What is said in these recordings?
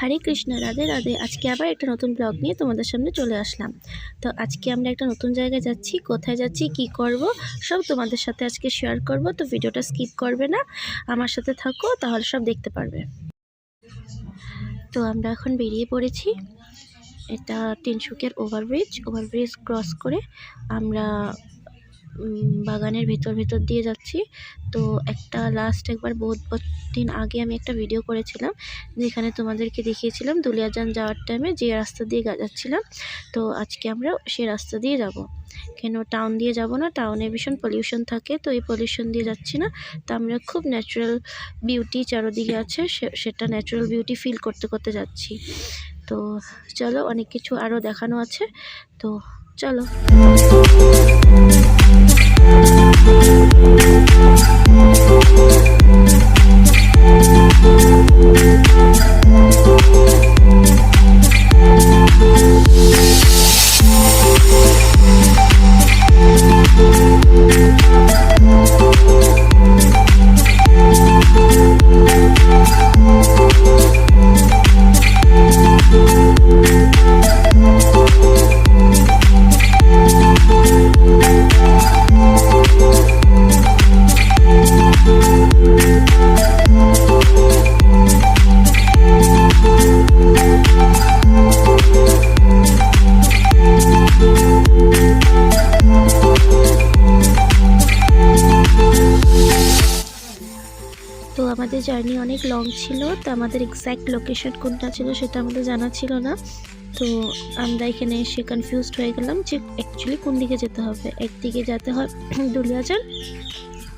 হরে কৃষ্ণ, রাধে রাধে। আজকে আবার একটা নতুন ব্লগ নিয়ে তোমাদের সামনে চলে আসলাম। তো আজকে আমরা একটা নতুন জায়গায় যাচ্ছি। কোথায় যাচ্ছি, কি করব, সব তোমাদের সাথে আজকে শেয়ার করব। তো ভিডিওটা স্কিপ করবে না, আমার সাথে থাকো, তাহলে সব দেখতে পারবে। তো আমরা এখন বেরিয়ে পড়েছি। এটা তিনসুকিয়ার ওভারব্রিজ ক্রস করে আমরা বাগানের ভেতর দিয়ে যাচ্ছি। তো একবার বহুত দিন আগে আমি একটা ভিডিও করেছিলাম, যেখানে তোমাদেরকে দেখিয়েছিলাম দুলিয়াজান যাওয়ার টাইমে যে রাস্তা দিয়ে যাচ্ছিলাম। তো আজকে আমরা সেই রাস্তা দিয়ে যাব। কেন টাউন দিয়ে যাব না, টাউনে ভীষণ পলিউশন থাকে, তো এই পলিউশন দিয়ে যাচ্ছি না। তো আমরা খুব ন্যাচারাল বিউটি চারদিকে আছে, সেটা ন্যাচারাল বিউটি ফিল করতে করতে যাচ্ছি। তো চলো, অনেক কিছু আরও দেখানো আছে, তো চলো। তো আমাদের জার্নি অনেক লং ছিল, তো আমাদের এক্স্যাক্ট লোকেশন কোনটা ছিল সেটা আমাদের জানা ছিল না। তো আমরা এখানে এসে কনফিউজড হয়ে গেলাম যে অ্যাকচুয়ালি কোন দিকে যেতে হবে। একদিকে যেতে হয় দুলিয়াজান,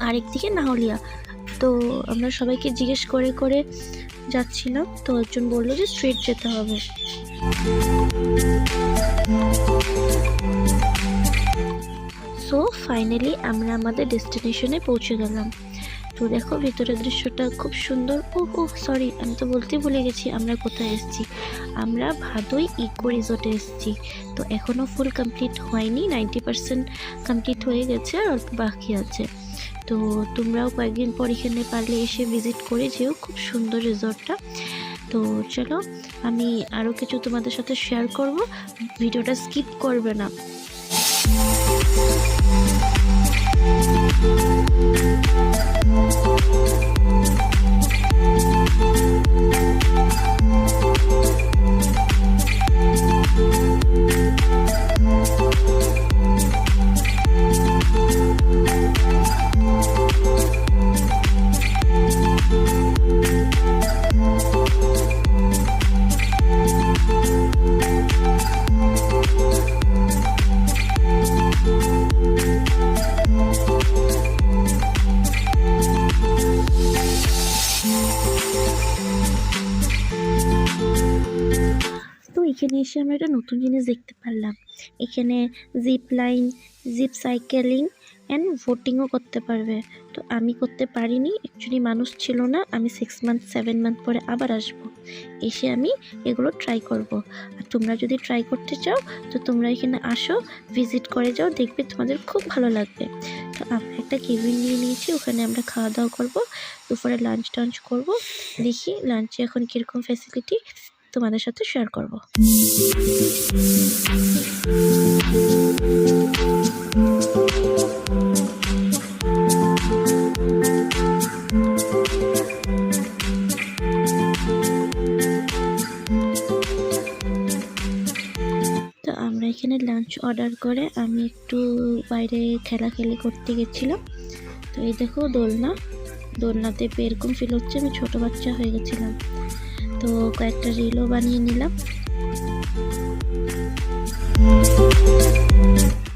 আর একদিকে নাহলিয়া। তো আমরা সবাইকে জিজ্ঞেস করে করে যাচ্ছিলাম, তো একজন বললো যে স্ট্রেট যেতে হবে। সো ফাইনালি আমরা আমাদের ডেস্টিনেশনে পৌঁছে গেলাম। তো দেখো ভিতরের দৃশ্যটা খুব সুন্দর। সরি, আমি তো বলতে ভুলে গেছি আমরা কোথায় এসেছি। আমরা ভাদোই ইকো রিসোর্টে এসেছি। তো এখনও ফুল কমপ্লিট হয়নি, 90% কমপ্লিট হয়ে গেছে, আর অল্প বাকি আছে। তো তোমরাও কয়েকদিন পর এখানে পারলে এসে ভিজিট করে যেও, খুব সুন্দর রিসোর্টটা। তো চলো, আমি আরও কিছু তোমাদের সাথে শেয়ার করব, ভিডিওটা স্কিপ করবে না। তো এখানে এসে আমরা একটা নতুন জিনিস দেখতে পারলাম। এখানে zip line, zip cycling and ভোটিংও করতে পারবে। তো আমি করতে পারিনি, অ্যাকচুয়ালি মানুষ ছিল না। আমি 7 মান্থ পরে আবার আসব, এসে আমি এগুলো ট্রাই করব। আর তোমরা যদি ট্রাই করতে চাও তো তোমরা এখানে আসো, ভিজিট করে যাও, দেখবে তোমাদের খুব ভালো লাগবে। তো আমরা একটা কেবিন নিয়ে নিয়েছি, ওখানে আমরা খাওয়া দাওয়া করবো, দুপুরে লাঞ্চ করব। দেখি লাঞ্চে এখন কীরকম ফ্যাসিলিটি তোমাদের সাথে শেয়ার করব। তো আমরা এখানে লাঞ্চ অর্ডার করে আমি একটু বাইরে খেলাখেলি করতে গেছিলাম। তো এই দেখো দোলনাতে এরকম ফিল হচ্ছে আমি ছোট বাচ্চা হয়ে গেছিলাম। তো কয়েকটা রিলও বানিয়ে নিলাম।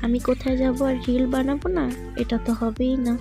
আমি কোথায় যাব আর রিল বানাবো না, এটা তো হবেই না।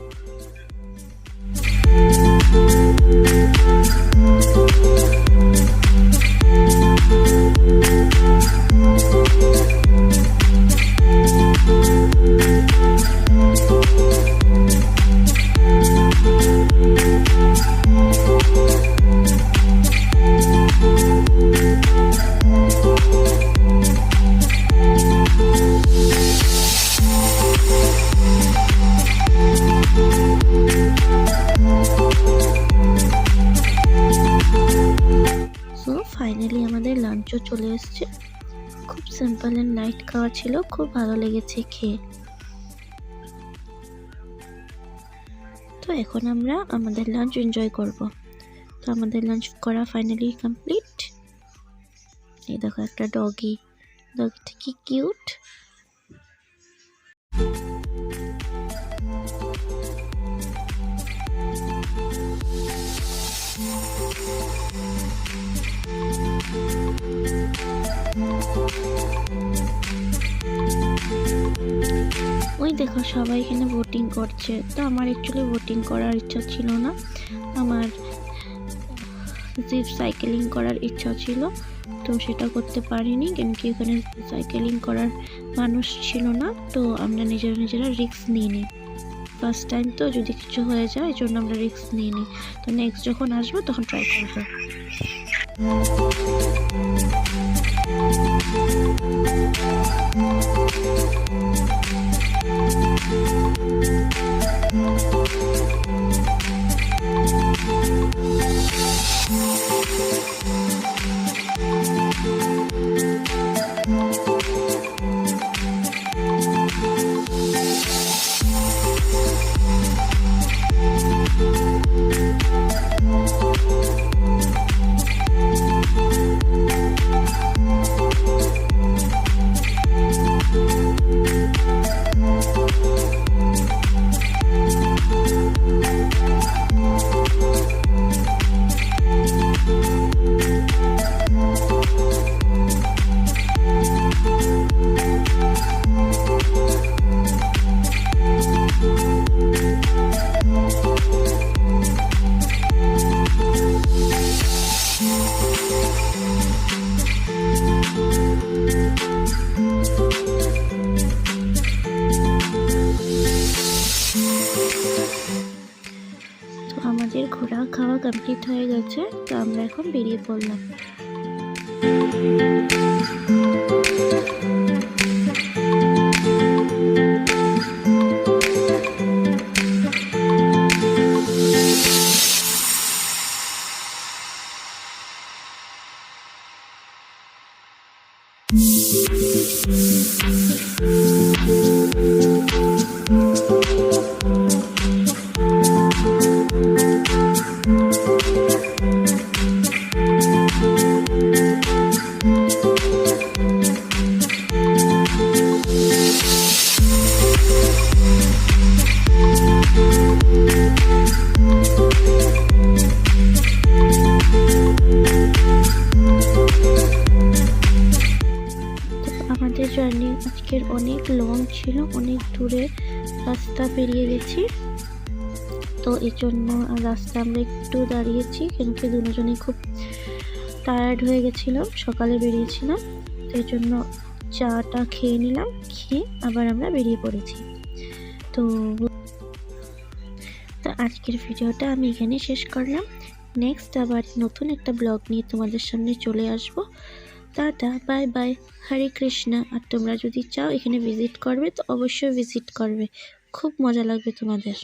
ফাইনালি আমাদের লাঞ্চও চলে এসেছে। খুব সিম্পল অ্যান্ড লাইট খাওয়া ছিল, খুব ভালো লেগেছে খেয়ে। তো এখন আমরা আমাদের লাঞ্চ এনজয় করব। তো আমাদের লাঞ্চ করা ফাইনালি কমপ্লিট। এই দেখো একটা ডগিটা কি কিউট। ওই দেখো সবাই এখানে ভোটিং করছে। তো আমার অ্যাকচুয়ালি ভোটিং করার ইচ্ছা ছিল না, আমার জিপ সাইকেলিং করার ইচ্ছা ছিল, তো সেটা করতে পারিনি কেন কি এখানে সাইকেলিং করার মানুষ ছিল না। তো আমরা নিজেরা রিস্ক নিইনি, ফার্স্ট টাইম তো যদি কিছু হয়ে যায় এই জন্য আমরা রিস্ক নিইনি। তো নেক্সট যখন আসবো তখন ট্রাই করবো। আমাদের ঘোরা খাওয়া কমপ্লিট হয়ে গেছে, তো আমরা এখন বেরিয়ে পড়লাম। আমাদের জার্নি আজকের অনেক লং ছিল, অনেক দূরে রাস্তা পেরিয়ে গেছি। তো এই জন্য রাস্তা আমরা একটু দাঁড়িয়েছি, কিন্তু দুজনেই খুব টায়ার্ড হয়ে গেছিলাম, সকালে বেরিয়েছিলাম। তো এই জন্য চাটা খেয়ে নিলাম, খেয়ে আবার আমরা বেরিয়ে পড়েছি। তো আজকের ভিডিওটা আমি এখানে শেষ করলাম। নেক্সট আবার নতুন একটা ব্লগ নিয়ে তোমাদের সামনে চলে আসব। টাটা, বাই বাই, হরে কৃষ্ণা। আর তোমরা যদি চাও এখানে ভিজিট করবে তো অবশ্যই ভিজিট করবে, খুব মজা লাগবে তোমাদের।